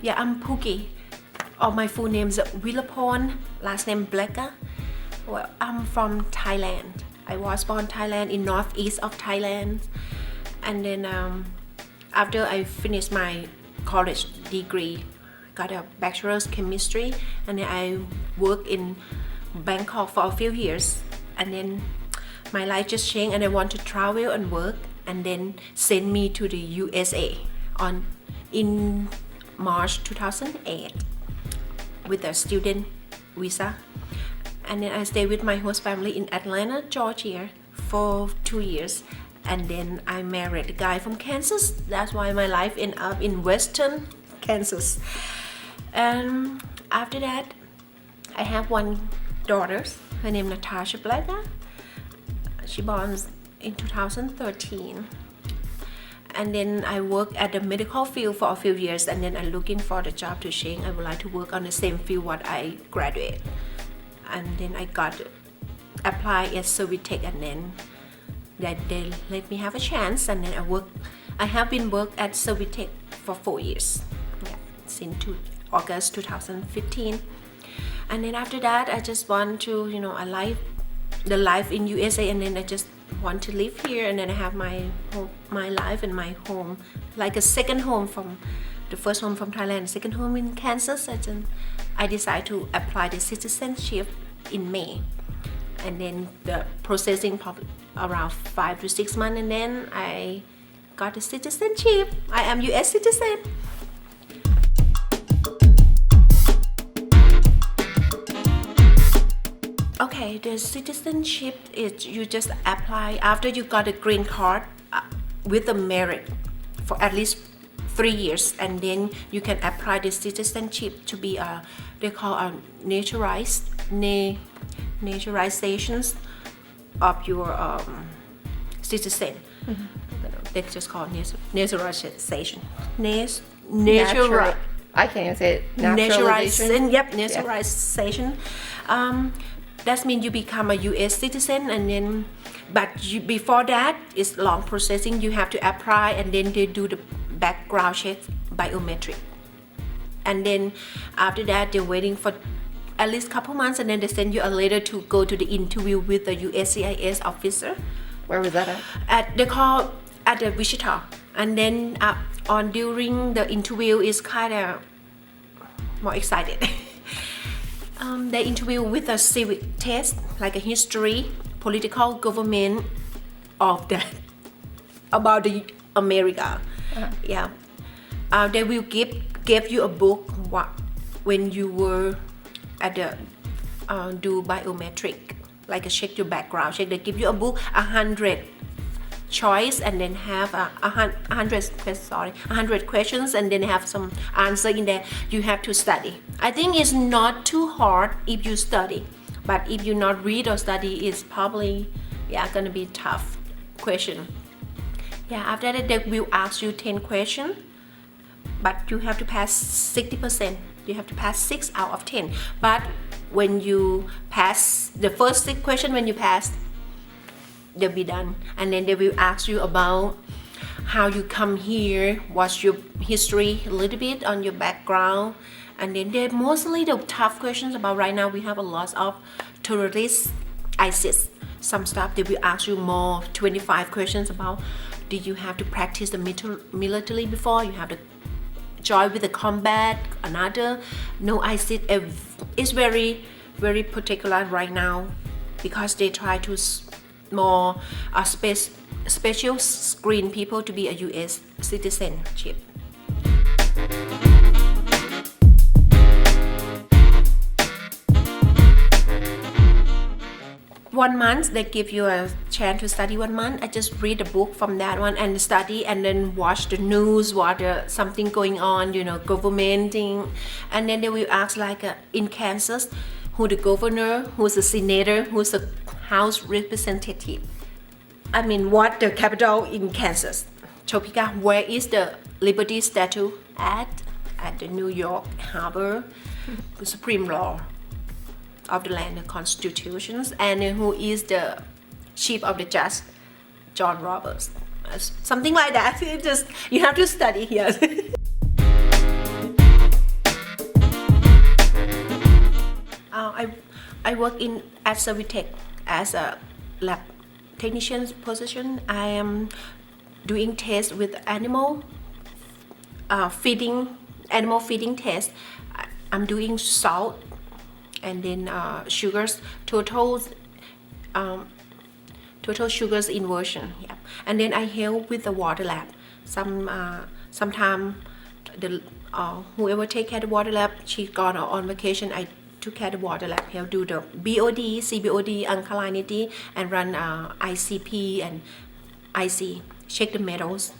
Yeah, I'm Pookie. My full name is Willapon, last name Blecha. Well, I'm from Thailand. I was born in Thailand, in northeast of Thailand. And then after I finished my college degree, got a bachelor's chemistry, and then I worked in Bangkok for a few years. And then my life just changed, and I want to travel and work, and then send me to the USA in March 2008 with a student visa. And then I stayed with my host family in Atlanta, Georgia for 2 years. And then I married a guy from Kansas. That's why my life ended up in Western Kansas. And after that, I have one daughter. Her name is Natasha Blecha. She born in 2013. And then I worked at the medical field for a few years, and then I'm looking for the job to change. I would like to work on the same field what I graduated. And then I got applied at Service Tech, and then they let me have a chance, and then I have been worked at Service Tech for 4 years, since August 2015. And then after that, I just want to, the life in USA, and then I just want to live here, and then I have my life and my home, like a second home from the first home from Thailand, second home in Kansas. And then I decided to apply the citizenship in May, and then the processing around 5 to 6 months, and then I got the citizenship. I am US citizen. Okay, the citizenship is you just apply after you got a green card with a merit for at least 3 years, and then you can apply the citizenship to be they call a naturalizations of your citizen. They just call naturalization. I can't even say it. Naturalization. Yep, naturalization. That means you become a US citizen, and then, before that, it's long processing. You have to apply, and then they do the background check, biometric. And then after that, they're waiting for at least a couple months, and then they send you a letter to go to the interview with the USCIS officer. Where was that at? At the Wichita. And then during the interview is kind of more excited. They interview with a civic test, like a history, political, government about the America. Yeah. They will give you a book when you were at the do biometric, like a check your background check. They give you a book, 100 choice, and then have 100 questions, and then have some answer in there. You have to study. I think it's not too hard if you study, but if you not read or study, it's probably gonna be tough question. After that, they will ask you 10 questions, but you have to pass 60%. You have to pass 6 out of 10. But when you pass the first 6 questions, when you pass, they'll be done. And then they will ask you about how you come here, what's your history, a little bit on your background. And then they're mostly the tough questions about right now. We have a lot of terrorists, ISIS, some stuff. They will ask you more, 25 questions about, did you have to practice the military before? You have to join with the combat, another, no ISIS. It's very, very particular right now, because they try to more special screen people to be a US citizenship. One month, they give you a chance to study 1 month. I just read a book from that one and study, and then watch the news, something going on, government thing. And then they will ask, like in Kansas, who the governor, who's the senator, who's the House representative. I mean, what the capital in Kansas? Topeka. Where is the Liberty Statue at the New York Harbor, the Supreme Law of the land, the constitutions, and who is the chief of the judge, John Roberts. Something like that. You have to study here. work in at Servitech as a lab technician's position. I am doing tests with animal feeding test. I'm doing salt and then sugars, total sugars inversion. Yeah. And then I help with the water lab. Sometime the whoever take care of the water lab, she gone on vacation. I took care of the water lab, help do the BOD, CBOD, alkalinity, and run ICP and IC, check the metals,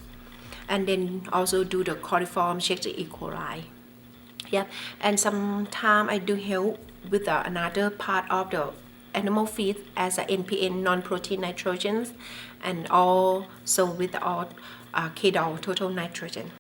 and then also do the coliform, check the E. coli. Yeah, and sometimes I do help with another part of the animal feed as a NPN, non-protein nitrogens, and also with all KDOL, total nitrogen.